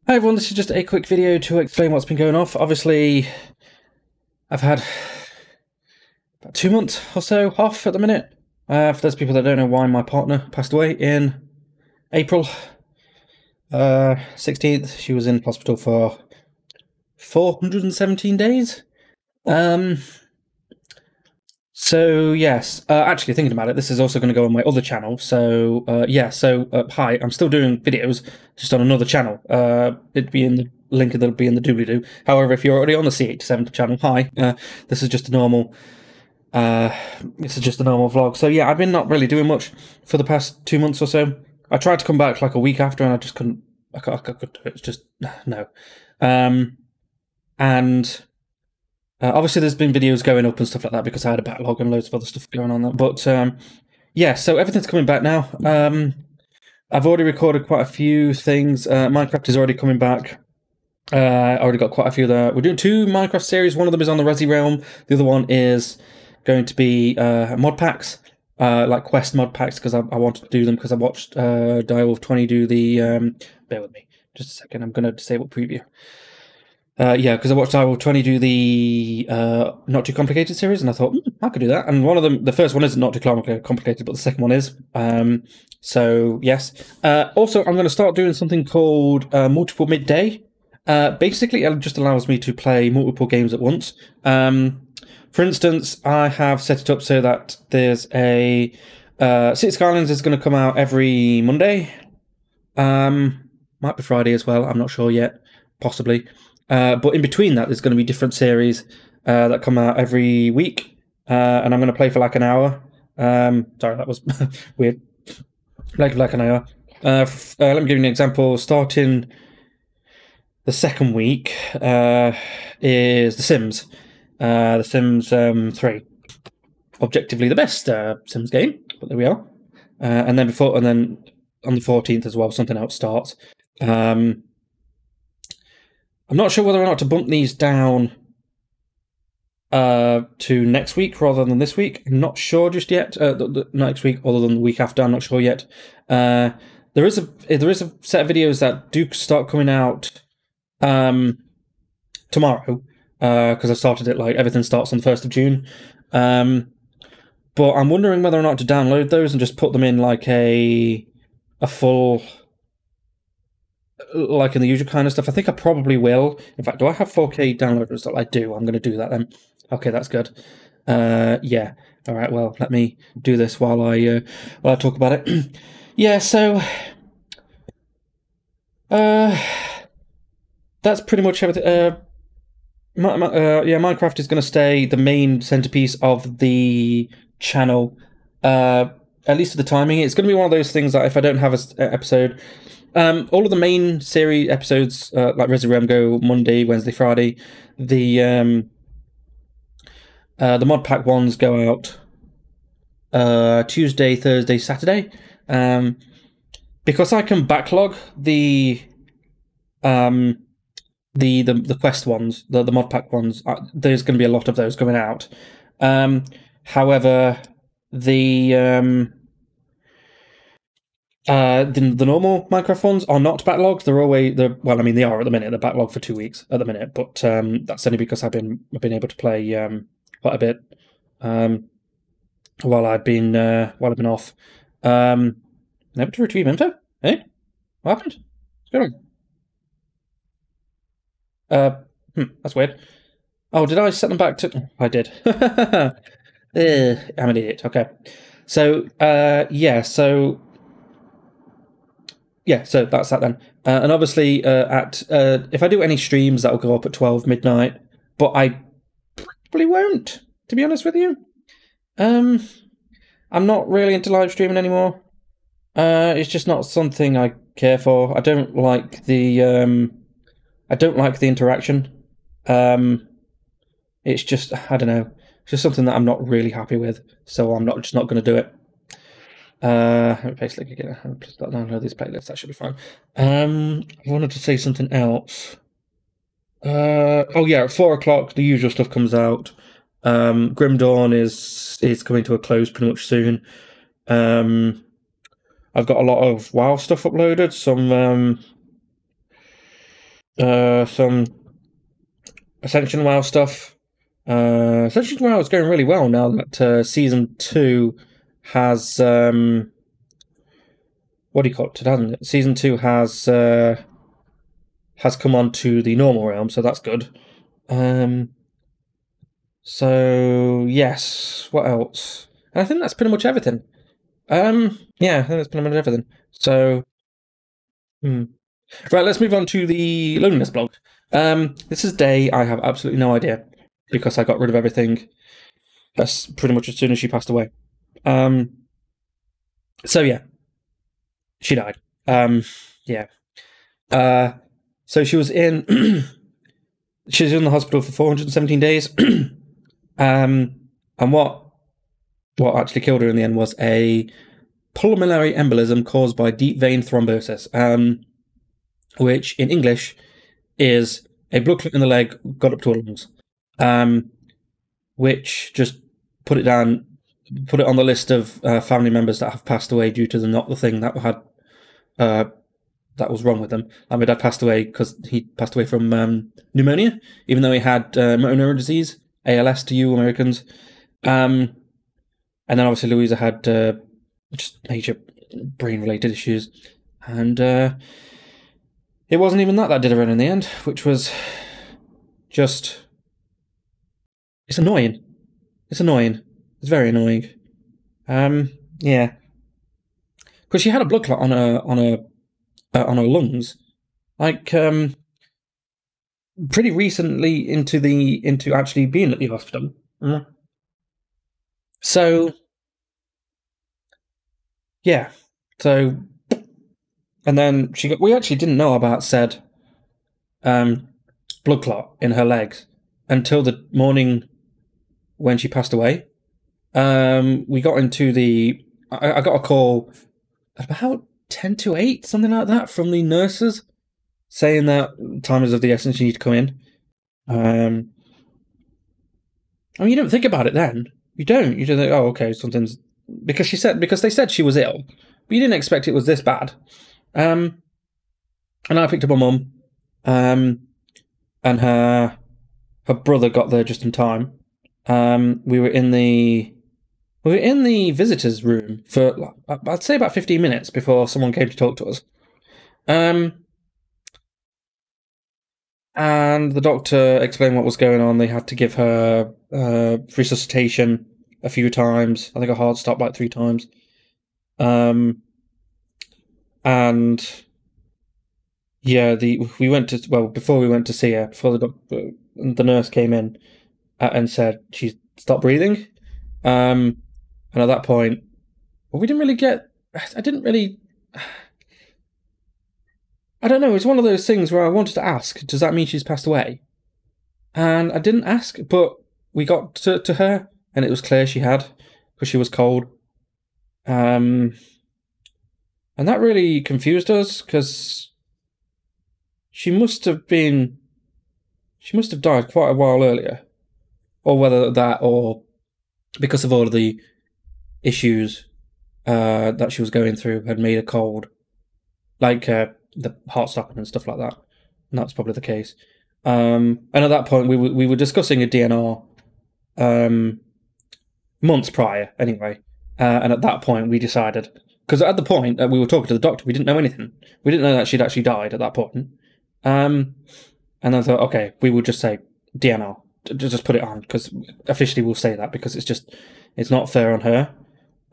Hi everyone, this is just a quick video to explain what's been going off. Obviously, I've had about 2 months or so off at the minute. For those people that don't know why, my partner passed away in April 16th. She was in hospital for 417 days. So yes, actually thinking about it, this is also going to go on my other channel. So hi, I'm still doing videos, just on another channel. It'd be in the link that'll be in the doobly-doo. However, if you're already on the C87 channel, hi, this is just a normal. This is just a normal vlog. So yeah, I've been not really doing much for the past 2 months or so. I tried to come back like a week after, and I just couldn't. I couldn't do it. It's just no. And obviously, there's been videos going up and stuff like that because I had a backlog and loads of other stuff going on there. But yeah, so everything's coming back now. I've already recorded quite a few things. Minecraft is already coming back. I already got quite a few there. We're doing 2 Minecraft series. One of them is on the Resi Realm. The other one is going to be mod packs, like quest mod packs, because I wanted to do them because I watched Direwolf20 do the. Bear with me, just a second. I'm going to disable preview. Yeah, because I watched Direwolf20 do the Not Too Complicated series, and I thought I could do that. And one of them, the first one isn't not too complicated, but the second one is. So yes. Also, I'm going to start doing something called multiple midday. Basically, it just allows me to play multiple games at once. For instance, I have set it up so that there's a City Skylines is going to come out every Monday. Might be Friday as well. I'm not sure yet. Possibly. But in between that, there's going to be different series that come out every week, and I'm going to play for like an hour. Sorry, that was weird. Play for like an hour. Let me give you an example. Starting the second week is The Sims. The Sims 3. Objectively the best Sims game, but there we are. And then on the 14th as well, something else starts. I'm not sure whether or not to bump these down to next week rather than this week. I'm not sure just yet. The next week, other than the week after, I'm not sure yet. There is a set of videos that do start coming out tomorrow because I started it like everything starts on the 1st of June. But I'm wondering whether or not to download those and just put them in like a full. Like in the usual kind of stuff. I think I probably will. In fact, do I have 4K downloaders? I do. I'm going to do that then. Okay, that's good. Yeah. All right. Well, let me do this while I talk about it. Yeah. So, that's pretty much everything. Yeah, Minecraft is going to stay the main centerpiece of the channel. At least for the timing, it's going to be one of those things that if I don't have an episode. All of the main series episodes, like Resi Realm, go Monday, Wednesday, Friday. The mod pack ones go out Tuesday, Thursday, Saturday. Because I can backlog the quest ones, the mod pack ones. There's going to be a lot of those going out. However, the normal Minecraft ones are not backlogged. Well, I mean, they are at the minute. They're backlogged for 2 weeks at the minute, but that's only because I've been able to play quite a bit while I've been off. Never to retrieve info. Hey, what happened? What's going on? That's weird. Oh, did I set them back to? I did. I'm an idiot. Okay, so yeah, so. Yeah, so that's that then. And obviously, if I do any streams, that'll go up at 12 midnight. But I probably won't, to be honest with you. I'm not really into live streaming anymore. It's just not something I care for. I don't like the interaction. It's just, I don't know. It's just something that I'm not really happy with. So I'm just not going to do it. Basically, again, I'll just download these playlists. That should be fine. I wanted to say something else. Oh yeah, at 4 o'clock, the usual stuff comes out. Grim Dawn is coming to a close pretty much soon. I've got a lot of WoW stuff uploaded. Some some Ascension WoW stuff. Ascension WoW is going really well now that Season 2 has... what do you call it? It hasn't. Season 2 has come on to the normal realm, so that's good. So, yes. What else? And I think that's pretty much everything. Yeah, I think that's pretty much everything. So... Right, let's move on to the loneliness blog. This is day I have absolutely no idea because I got rid of everything that's pretty much as soon as she passed away. So yeah, she died. Yeah. So she was in she was in the hospital for 417 days. And what actually killed her in the end was a pulmonary embolism caused by deep vein thrombosis. Which in English is a blood clot in the leg got up to her lungs, which just put it on the list of family members that have passed away due to not the thing that had that was wrong with them. And my dad passed away because he passed away from pneumonia, even though he had motor neuron disease, ALS to you Americans. And then obviously Louisa had just major brain-related issues, and it wasn't even that did her in the end, which was just... It's annoying. It's annoying. It's very annoying. Yeah. Because she had a blood clot on her lungs, like pretty recently into actually being at the hospital. So yeah. So. And then we actually didn't know about said blood clot in her legs until the morning when she passed away. We got into I got a call about 10 to 8, something like that, from the nurses saying that time is of the essence, you need to come in. I mean, you don't think about it then. You don't. You just think, oh, okay, something's... Because they said she was ill, but you didn't expect it was this bad. And I picked up my mum, and her brother got there just in time. We were in the visitors' room for, I'd say, about 15 minutes before someone came to talk to us. And the doctor explained what was going on. They had to give her resuscitation a few times. I think her heart stopped like 3 times. And yeah, before we went to see her, before the nurse came in and said she stopped breathing. And at that point, we didn't really get... I don't know, it's one of those things where I wanted to ask, does that mean she's passed away? And I didn't ask, but we got to her, and it was clear she had, because she was cold. And that really confused us, because she must have died quite a while earlier. Or whether that, or because of all of the issues that she was going through had made her cold. Like the heart stopping and stuff like that. And that's probably the case. And at that point, we were discussing a DNR months prior, anyway. And at that point, we decided... Because at the point that we were talking to the doctor, we didn't know anything. We didn't know that she'd actually died at that point. And I thought, okay, we will just say DNR. Just put it on, because officially we'll say that, because it's not fair on her.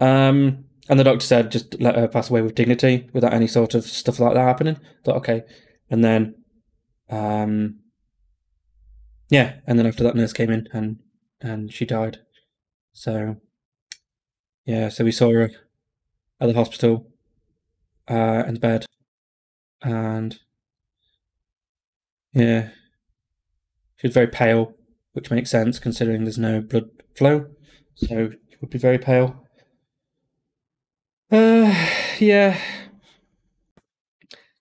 And the doctor said, just let her pass away with dignity, without any sort of stuff like that happening. Thought, okay. And then, yeah, and then after that, nurse came in, and she died. So, yeah, so we saw her at the hospital, in bed, and, yeah, she was very pale, which makes sense, considering there's no blood flow, so she would be very pale. Yeah.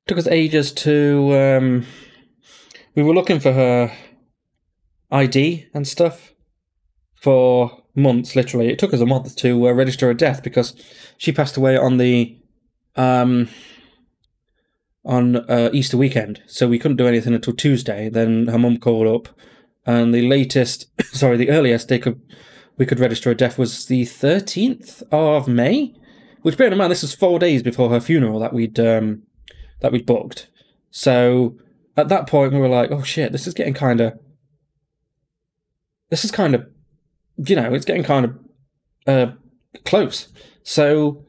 Took us ages to, we were looking for her ID and stuff for months, literally. It took us a month to register her death, because she passed away on the on Easter weekend, so we couldn't do anything until Tuesday. Then her mum called up, and the earliest we could register a death was the 13th of May. Which, bearing in mind, this was 4 days before her funeral that we'd booked. So at that point, we were like, "Oh shit, this is getting kind of, it's getting kind of close." So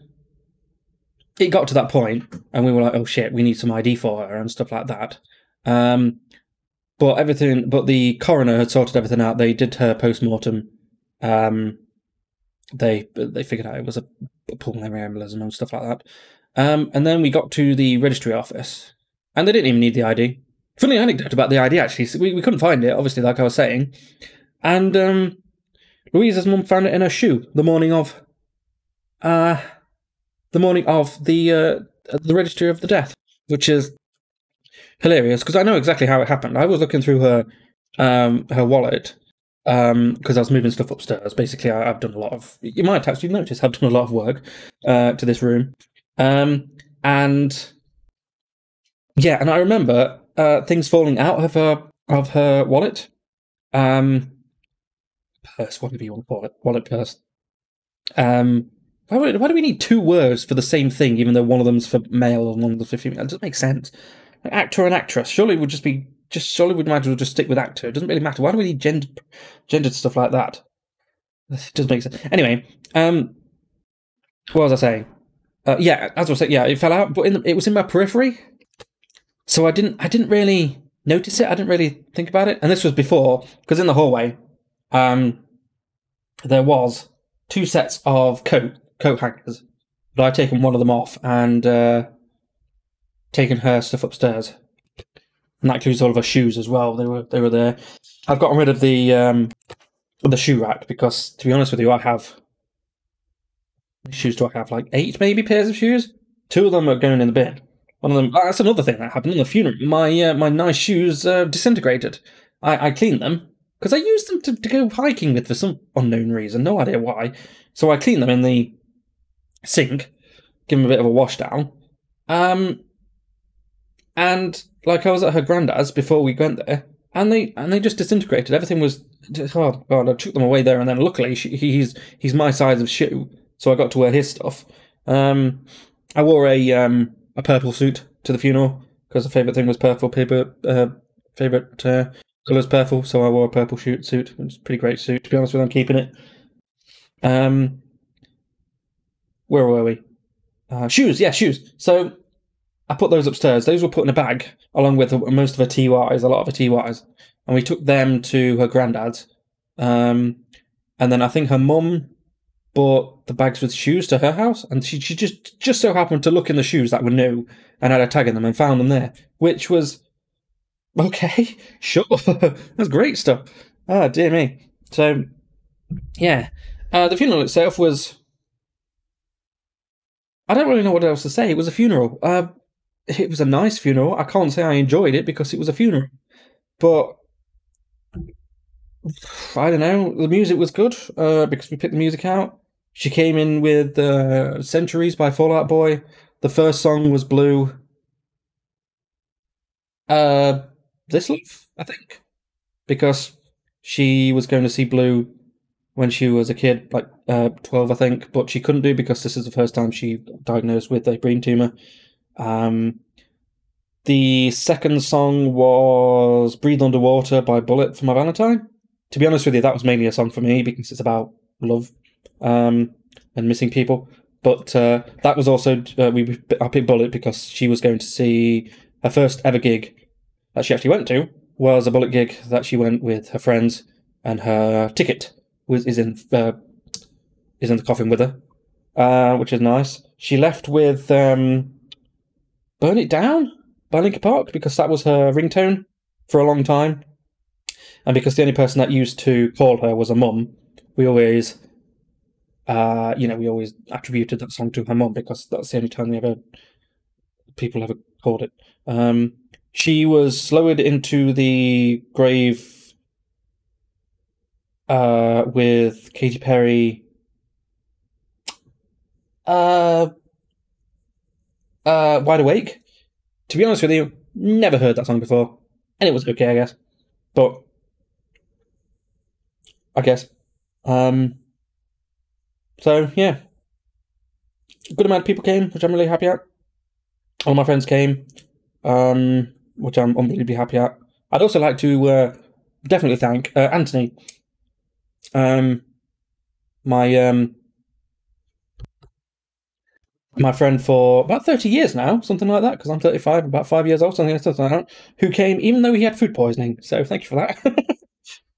it got to that point, and we were like, "Oh shit, we need some ID for her and stuff like that." But the coroner had sorted everything out. They did her post-mortem. They figured out it was a pulmonary embolism and stuff like that. And then we got to the registry office, and they didn't even need the ID. Funny anecdote about the ID, actually. So we couldn't find it, obviously, like I was saying. And Louisa's mum found it in her shoe the morning of the registry of the death, which is hilarious because I know exactly how it happened. I was looking through her wallet because I was moving stuff upstairs. Basically, I've done a lot of. You might actually notice I've done a lot of work to this room, and yeah, and I remember things falling out of her wallet, purse, whatever you want to call it, wallet, purse. Why do we need two words for the same thing, even though one of them's for male and one of them's for female? It doesn't make sense. Actor and actress. Surely we'd might as well just stick with actor. It doesn't really matter. Why do we need gendered stuff like that? It doesn't make sense. Anyway, what was I saying? Yeah, as I was saying, yeah, it fell out, but it was in my periphery, so I didn't really notice it. I didn't really think about it, and this was before, because in the hallway, there was 2 sets of coat hangers, but I'd taken one of them off and taken her stuff upstairs, and that includes all of her shoes as well. They were there. I've gotten rid of the shoe rack because, to be honest with you, I have. How many shoes do I have? Like 8 maybe pairs of shoes. 2 of them are going in the bin. One of them. That's another thing that happened in the funeral. My nice shoes disintegrated. I cleaned them because I used them to go hiking with for some unknown reason. No idea why. So I cleaned them in the sink, give them a bit of a wash down. And like I was at her granddad's before we went there, and they just disintegrated. Everything was, oh god! I took them away there, and then luckily he's my size of shoe, so I got to wear his stuff. I wore a purple suit to the funeral because the favourite thing was purple. Favourite colour's purple, so I wore a purple suit. It was a pretty great suit, to be honest with you. I'm keeping it. Where were we? Shoes, yeah, shoes. So I put those upstairs. Those were put in a bag, along with most of her TYs, a lot of her TYs. And we took them to her granddad's. And then I think her mum bought the bags with shoes to her house. And she just so happened to look in the shoes that were new and had a tag in them and found them there. Which was, okay, sure. That's great stuff. Ah, dear me. So, yeah. The funeral itself was... I don't really know what else to say. It was a funeral. It was a nice funeral. I can't say I enjoyed it because it was a funeral. But I don't know. The music was good because we picked the music out. She came in with Centuries by Fall Out Boy. The first song was Blue. This Love, I think. Because she was going to see Blue when she was a kid, like 12, I think. But she couldn't do because this is the first time she got diagnosed with a brain tumour. The second song was Breathe Underwater by Bullet for My Valentine. To be honest with you, that was mainly a song for me because it's about love and missing people. But that was also, I picked Bullet because she was going to see her first ever gig that she actually went to was a Bullet gig that she went with her friends, and her ticket is in the coffin with her, which is nice. She left with Burn It Down by Linkin Park because that was her ringtone for a long time. And because the only person that used to call her was her mum, we always, we always attributed that song to her mum because that's the only time people ever called it. She was lowered into the grave with Katy Perry. Wide Awake. to be honest with you, never heard that song before, and it was okay, I guess. But I guess. So yeah, a good amount of people came, which I'm really happy at. All my friends came, which I'm unbelievably happy at. I'd also like to definitely thank Anthony, my friend for about 30 years now, something like that, because I'm 35, about 5 years old, something like that, who came even though he had food poisoning. So thank you for that.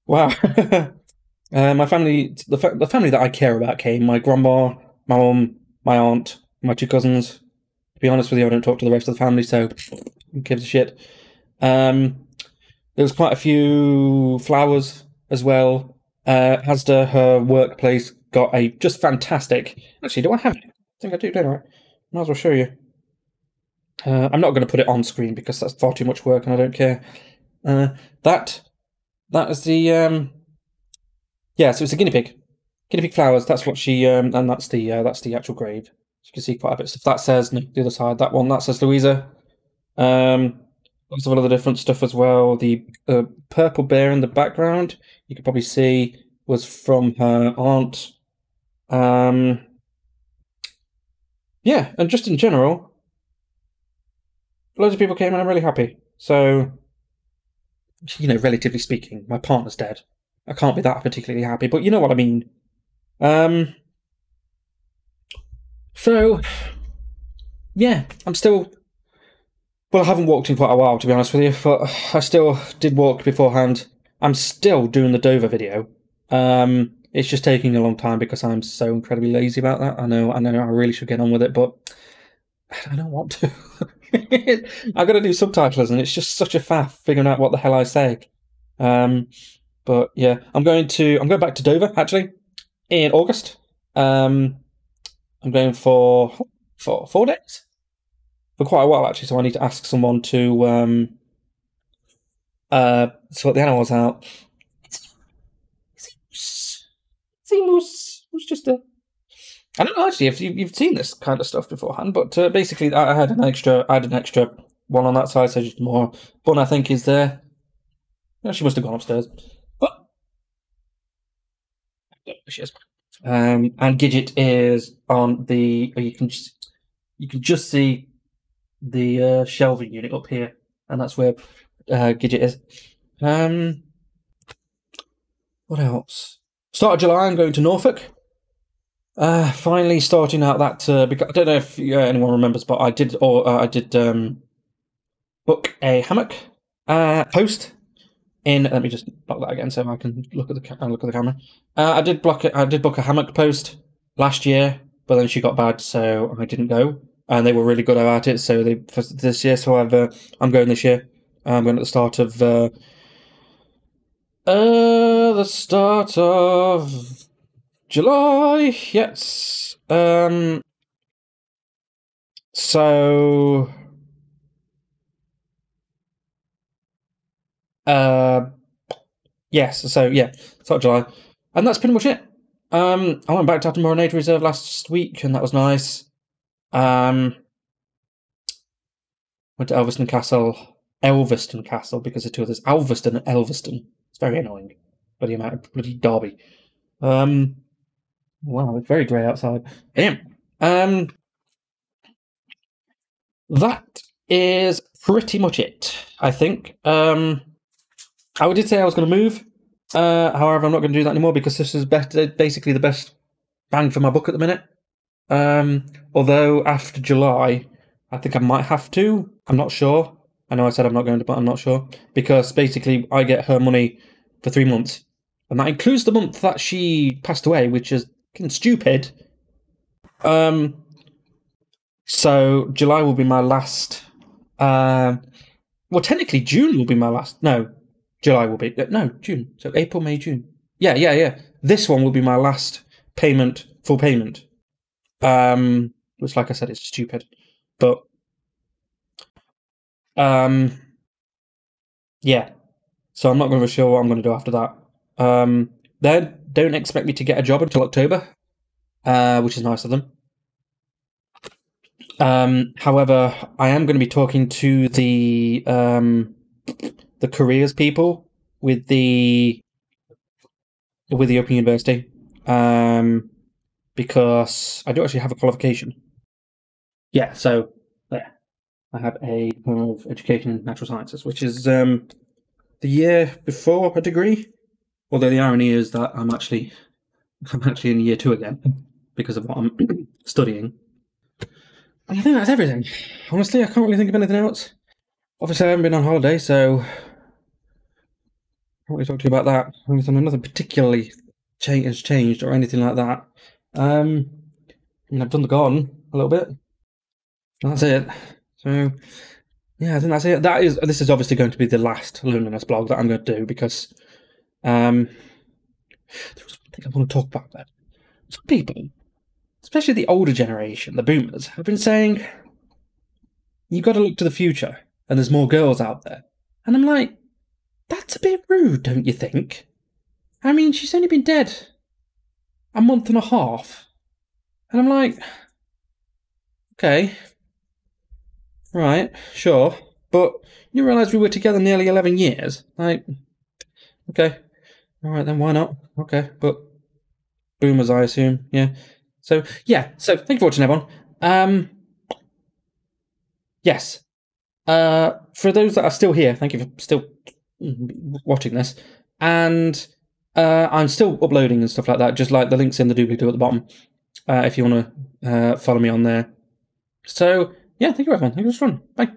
Wow. My family, the family that I care about came. My grandma, my mum, my aunt, my 2 cousins. To be honest with you, I don't talk to the rest of the family, so who gives a shit? There was quite a few flowers as well. Hasda, her workplace, got a just fantastic... Actually, do I have it? I think I do, don't I? Might as well show you. I'm not going to put it on screen because that's far too much work and I don't care. That is the... yeah, so it's a guinea pig. Guinea pig flowers, that's what she... and that's the actual grave. So you can see quite a bit of stuff. That says, no, the other side, that one, that says Louisa. Lots of other different stuff as well. The purple bear in the background, you can probably see, was from her aunt. Yeah, and just in general, loads of people came and I'm really happy. So, you know, relatively speaking, my partner's dead. I can't be that particularly happy, but you know what I mean. So, yeah, I'm still... Well, I haven't walked in quite a while, to be honest with you, but I still did walk beforehand. I'm still doing the Dover video. It's just taking a long time because I'm so incredibly lazy about that. I know I really should get on with it, but I don't want to. I've got to do subtitles, and it's just such a faff figuring out what the hell I say. But yeah, I'm going back to Dover actually in August. I'm going for 4 days. For quite a while, actually, so I need to ask someone to sort the animals out. Moose. It was just a... I don't know, actually, if you've seen this kind of stuff beforehand, but basically I had an extra one on that side, so just more. Bun, I think, is there. No, she must have gone upstairs. But there she is. And Gidget is on the... You can just see the shelving unit up here, and that's where Gidget is. What else? Start of July, I'm going to Norfolk. Finally starting out that because I don't know if anyone remembers, but I did book a hammock post in. Let me just block that again so I can look at the camera. I did book a hammock post last year, but then she got bad, so I didn't go. And they were really good about it, so for this year. So I'm going this year. I'm going at the start of July. Yes. So. Yes. So yeah, start of July, and that's pretty much it. I went back to Attenborough Nature Reserve last week, and that was nice. Went to Elveston Castle, because the two others, Alveston and Elveston. It's very annoying. Bloody Derby. Wow, it's very grey outside. That is pretty much it, I think. I did say I was going to move. However, I'm not going to do that anymore because this is basically the best bang for my buck at the minute. Although after July, I think I might have to. I'm not sure. I know I said I'm not going to, but I'm not sure. Because basically, I get her money for 3 months. And that includes the month that she passed away, which is stupid. So July will be my last. Well, technically June will be my last. No, July will be June. So April, May, June. Yeah. This one will be my last full payment. Which, like I said, is stupid. But yeah. So I'm not going to be sure what I'm going to do after that. They don't expect me to get a job until October, which is nice of them. However, I am going to be talking to the careers people with the Open University, because I do actually have a qualification. Yeah, so yeah, I have a Diploma of Education in Natural Sciences, which is the year before a degree. Although the irony is that I'm actually in year 2 again because of what I'm studying. And I think that's everything. Honestly, I can't really think of anything else. Obviously, I haven't been on holiday, so I can't really talk to you about that. Nothing particularly has changed or anything like that. I mean, I've done the garden a little bit. That's it. So, yeah, I think that's it. This is obviously going to be the last loneliness blog that I'm going to do because there was one thing I want to talk about there. Some people, especially the older generation, the boomers, have been saying, you've got to look to the future and there's more girls out there. And I'm like, that's a bit rude, don't you think? I mean, she's only been dead a month and a half. And I'm like, okay, right, sure. But you realise we were together nearly 11 years? Like, okay, all right then, why not? Okay, but boomers, I assume, yeah. So, yeah, so thank you for watching, everyone. Yes. For those that are still here, thank you for still watching this. And I'm still uploading and stuff like that, just like the links in the doobly-doo at the bottom, if you want to follow me on there. So, yeah, thank you, everyone. Thank you for fun. Bye.